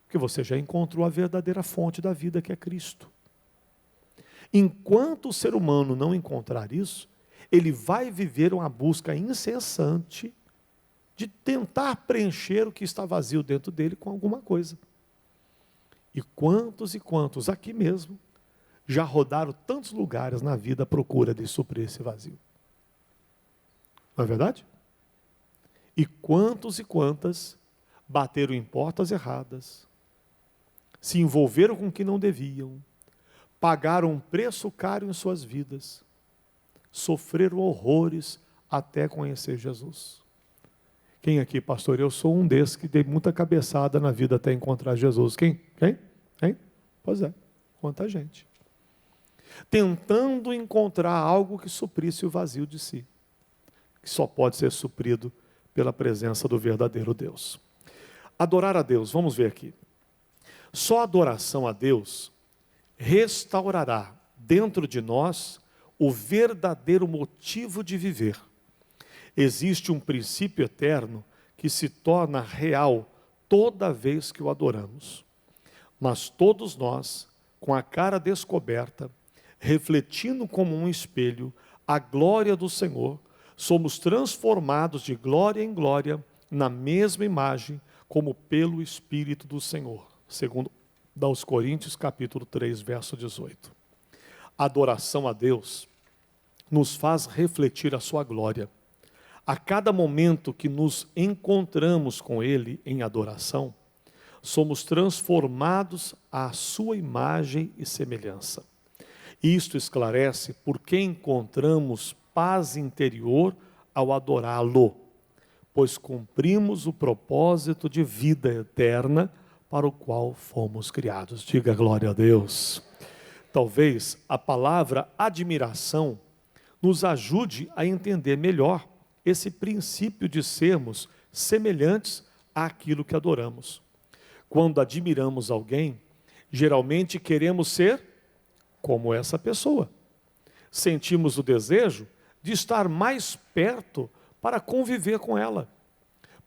porque você já encontrou a verdadeira fonte da vida, que é Cristo. Enquanto o ser humano não encontrar isso, ele vai viver uma busca incessante de tentar preencher o que está vazio dentro dele com alguma coisa. E quantos aqui mesmo já rodaram tantos lugares na vida à procura de suprir esse vazio? Não é verdade? E quantas bateram em portas erradas, se envolveram com o que não deviam, pagaram um preço caro em suas vidas, sofreram horrores até conhecer Jesus. Quem aqui, pastor? Eu sou um desses que dei muita cabeçada na vida até encontrar Jesus. Quem? Pois é, quanta gente. Tentando encontrar algo que suprisse o vazio de si, que só pode ser suprido pela presença do verdadeiro Deus. Adorar a Deus, vamos ver aqui. Só a adoração a Deus restaurará dentro de nós o verdadeiro motivo de viver. Existe um princípio eterno que se torna real toda vez que o adoramos. Mas todos nós, com a cara descoberta, refletindo como um espelho a glória do Senhor, somos transformados de glória em glória na mesma imagem, como pelo Espírito do Senhor. Segundo aos Coríntios, capítulo 3, verso 18. A adoração a Deus nos faz refletir a sua glória. A cada momento que nos encontramos com Ele em adoração, somos transformados à sua imagem e semelhança. Isto esclarece por que encontramos paz interior ao adorá-lo, pois cumprimos o propósito de vida eterna para o qual fomos criados. Diga glória a Deus. Talvez a palavra admiração nos ajude a entender melhor esse princípio de sermos semelhantes àquilo que adoramos. Quando admiramos alguém, geralmente queremos ser como essa pessoa. Sentimos o desejo de estar mais perto para conviver com ela.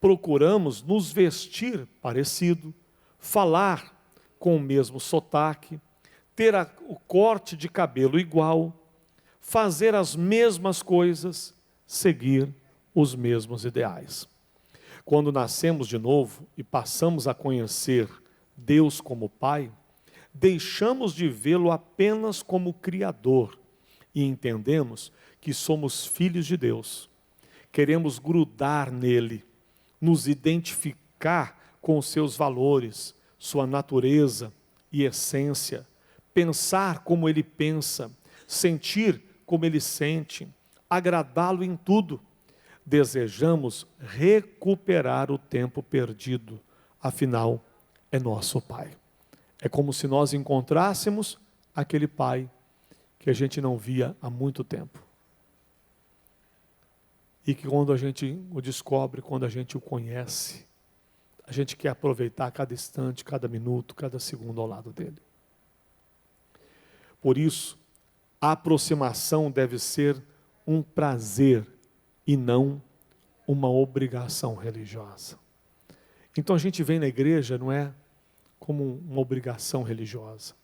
Procuramos nos vestir parecido, falar com o mesmo sotaque, ter o corte de cabelo igual, fazer as mesmas coisas, seguir os mesmos ideais. Quando nascemos de novo e passamos a conhecer Deus como Pai, deixamos de vê-lo apenas como Criador e entendemos que somos filhos de Deus. Queremos grudar nele, nos identificar com os seus valores, sua natureza e essência, pensar como Ele pensa, sentir como Ele sente, agradá-lo em tudo. Desejamos recuperar o tempo perdido, afinal, é nosso Pai. É como se nós encontrássemos aquele Pai que a gente não via há muito tempo. E que quando a gente o descobre, quando a gente o conhece, a gente quer aproveitar cada instante, cada minuto, cada segundo ao lado dele. Por isso, a aproximação deve ser um prazer e não uma obrigação religiosa. Então a gente vem na igreja não é como uma obrigação religiosa.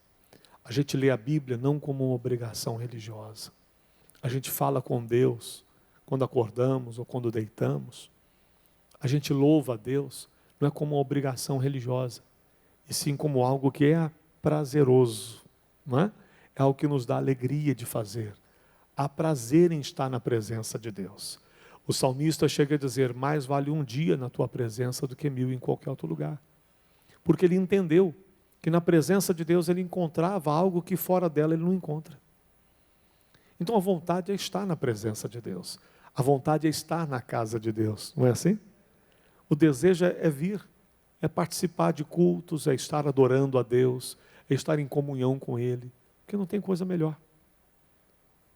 A gente lê a Bíblia não como uma obrigação religiosa. A gente fala com Deus quando acordamos ou quando deitamos. A gente louva a Deus não é como uma obrigação religiosa, e sim como algo que é prazeroso, não é? É algo que nos dá alegria de fazer. Há prazer em estar na presença de Deus. O salmista chega a dizer, mais vale um dia na tua presença do que 1000 em qualquer outro lugar. Porque ele entendeu que na presença de Deus ele encontrava algo que fora dela ele não encontra. Então a vontade é estar na presença de Deus. A vontade é estar na casa de Deus, não é assim? O desejo é vir, é participar de cultos, é estar adorando a Deus, é estar em comunhão com Ele, porque não tem coisa melhor.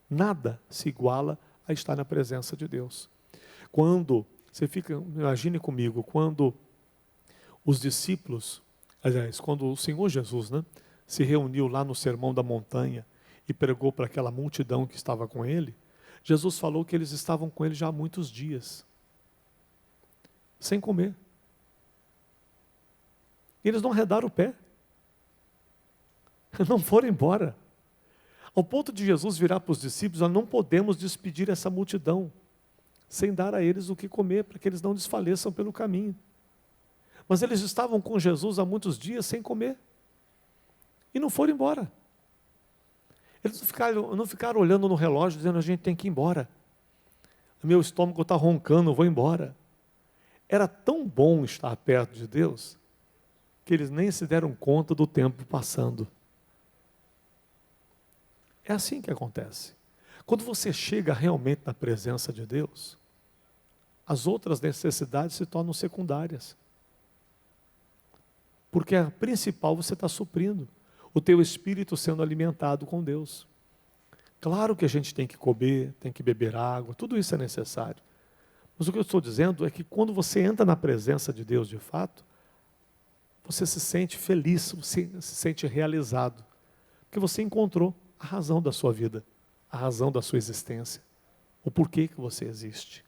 Nada se iguala a estar na presença de Deus. Quando, imagine comigo, quando os discípulos, aliás, quando o Senhor Jesus, se reuniu lá no Sermão da Montanha e pregou para aquela multidão que estava com Ele, Jesus falou que eles estavam com Ele já há muitos dias, sem comer. Eles não arredaram o pé, não foram embora. Ao ponto de Jesus virar para os discípulos, nós não podemos despedir essa multidão, sem dar a eles o que comer, para que eles não desfaleçam pelo caminho. Mas eles estavam com Jesus há muitos dias sem comer, e não foram embora. Eles não ficaram olhando no relógio, dizendo, a gente tem que ir embora. O meu estômago está roncando, eu vou embora. Era tão bom estar perto de Deus, que eles nem se deram conta do tempo passando. É assim que acontece. Quando você chega realmente na presença de Deus, as outras necessidades se tornam secundárias. Porque a principal você está suprindo. O teu espírito sendo alimentado com Deus. Claro que a gente tem que comer, tem que beber água, tudo isso é necessário. Mas o que eu estou dizendo é que quando você entra na presença de Deus de fato, você se sente feliz, você se sente realizado. Porque você encontrou a razão da sua vida, a razão da sua existência. O porquê que você existe.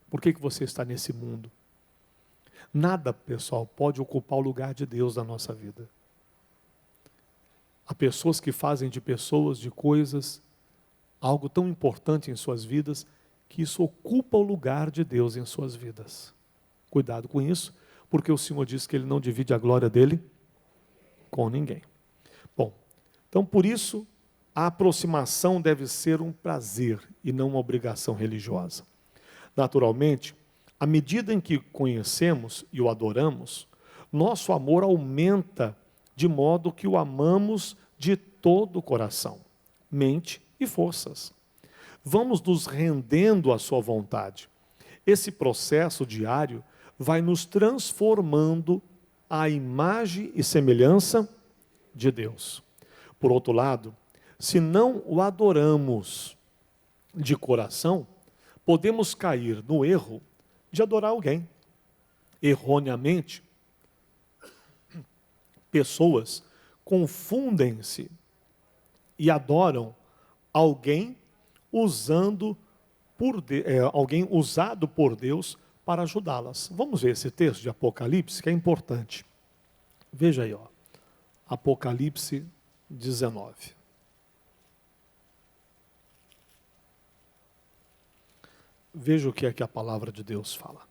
Por que você está nesse mundo. Nada, pessoal, pode ocupar o lugar de Deus na nossa vida. Há pessoas que fazem de pessoas, de coisas, algo tão importante em suas vidas, que isso ocupa o lugar de Deus em suas vidas. Cuidado com isso, porque o Senhor diz que Ele não divide a glória dEle com ninguém. Bom, então por isso, a aproximação deve ser um prazer e não uma obrigação religiosa. Naturalmente, à medida em que conhecemos e o adoramos, nosso amor aumenta de modo que o amamos de todo o coração, mente e forças. Vamos nos rendendo à sua vontade. Esse processo diário vai nos transformando à imagem e semelhança de Deus. Por outro lado, se não o adoramos de coração, podemos cair no erro de adorar alguém. Erroneamente, pessoas confundem-se e adoram alguém alguém usado por Deus para ajudá-las. Vamos ver esse texto de Apocalipse, que é importante. Veja aí, Apocalipse 19. Veja o que é que a palavra de Deus fala.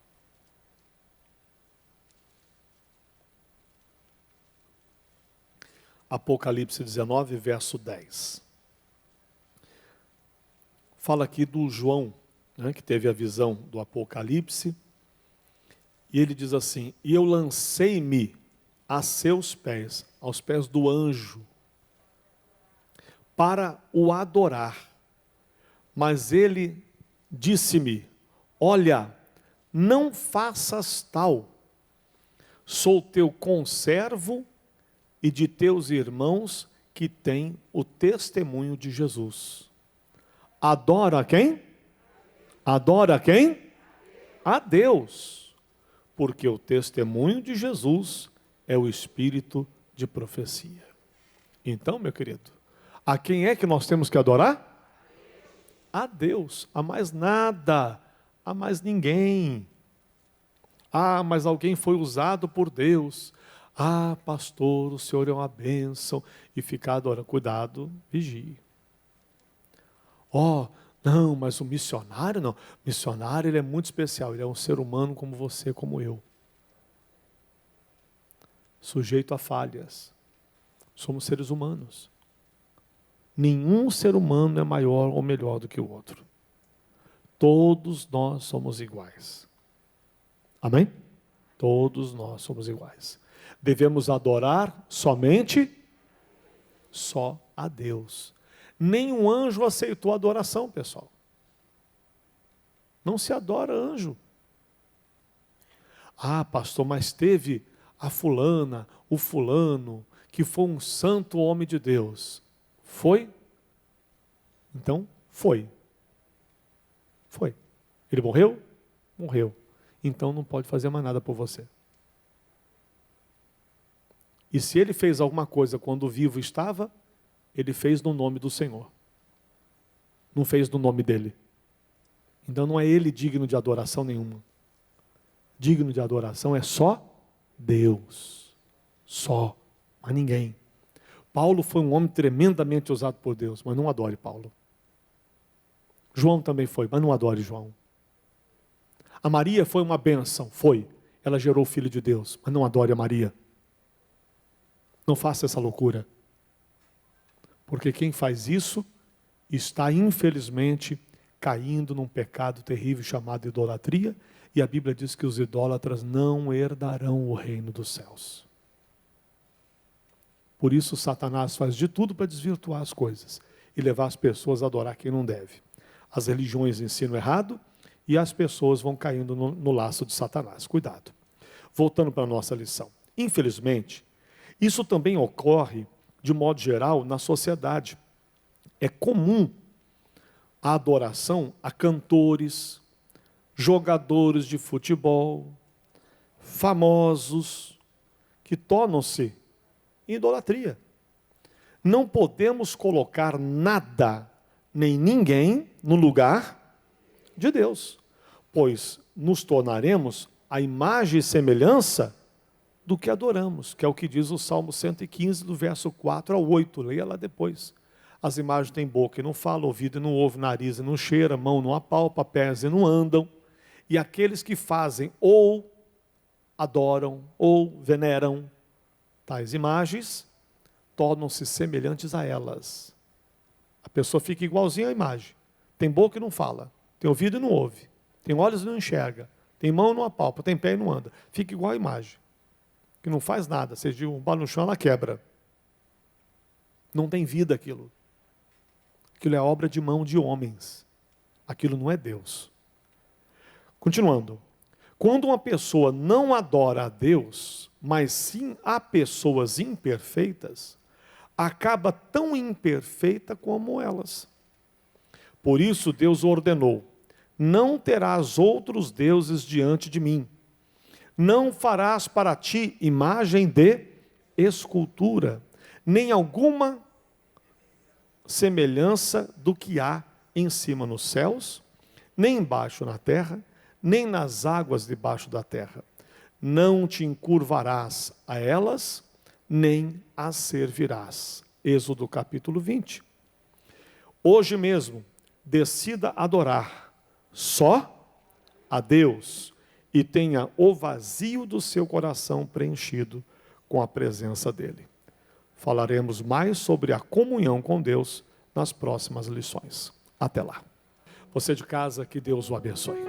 Apocalipse 19, verso 10. Fala aqui do João, que teve a visão do Apocalipse, e ele diz assim, e eu lancei-me a seus pés, aos pés do anjo, para o adorar. Mas ele disse-me: olha, não faças tal. Sou teu conservo e de teus irmãos que têm o testemunho de Jesus. Adora quem? Adora quem? A Deus. Porque o testemunho de Jesus é o espírito de profecia. Então, meu querido, a quem é que nós temos que adorar? A Deus, a mais nada, a mais ninguém. Ah, mas alguém foi usado por Deus. Ah, pastor, o senhor é uma bênção. E ficar adorando. Cuidado, vigie. Oh, não, mas o missionário não. Missionário, ele é muito especial. Ele é um ser humano como você, como eu. Sujeito a falhas. Somos seres humanos. Nenhum ser humano é maior ou melhor do que o outro. Todos nós somos iguais. Amém? Todos nós somos iguais. Devemos adorar somente só a Deus. Nenhum anjo aceitou a adoração, pessoal. Não se adora anjo. Ah, pastor, mas teve a fulana, o fulano, que foi um santo homem de Deus. Foi? Então, foi. Foi. Ele morreu? Morreu. Então não pode fazer mais nada por você. E se ele fez alguma coisa quando vivo estava, ele fez no nome do Senhor. Não fez no nome dele. Então não é ele digno de adoração nenhuma. Digno de adoração é só Deus. Só. Mas ninguém. Paulo foi um homem tremendamente usado por Deus, mas não adore Paulo. João também foi, mas não adore João. A Maria foi uma bênção, foi. Ela gerou o Filho de Deus, mas não adore a Maria. Não faça essa loucura. Porque quem faz isso está, infelizmente, caindo num pecado terrível chamado idolatria, e a Bíblia diz que os idólatras não herdarão o reino dos céus. Por isso Satanás faz de tudo para desvirtuar as coisas e levar as pessoas a adorar quem não deve. As religiões ensinam errado e as pessoas vão caindo no laço de Satanás. Cuidado. Voltando para a nossa lição. Infelizmente, isso também ocorre, de modo geral, na sociedade. É comum a adoração a cantores, jogadores de futebol, famosos, que tornam-se idolatria. Não podemos colocar nada, nem ninguém, no lugar de Deus, pois nos tornaremos a imagem e semelhança do que adoramos, que é o que diz o Salmo 115, do verso 4 ao 8, leia lá depois. As imagens têm boca e não falam, ouvido e não ouve, nariz e não cheira, mão não apalpa, pés e não andam, e aqueles que fazem ou adoram ou veneram tais imagens, tornam-se semelhantes a elas. A pessoa fica igualzinha à imagem. Tem boca e não fala, tem ouvido e não ouve, tem olhos e não enxerga, tem mão e não apalpa, tem pé e não anda. Fica igual à imagem, que não faz nada. Você derrubar no chão, ela quebra. Não tem vida aquilo. Aquilo é obra de mão de homens. Aquilo não é Deus. Continuando. Quando uma pessoa não adora a Deus, mas sim a pessoas imperfeitas, acaba tão imperfeita como elas. Por isso Deus ordenou: não terás outros deuses diante de mim. Não farás para ti imagem de escultura, nem alguma semelhança do que há em cima nos céus, nem embaixo na terra, nem nas águas debaixo da terra. Não te encurvarás a elas, nem as servirás. Êxodo capítulo 20. Hoje mesmo, decida adorar só a Deus e tenha o vazio do seu coração preenchido com a presença dEle. Falaremos mais sobre a comunhão com Deus nas próximas lições. Até lá. Você de casa, que Deus o abençoe.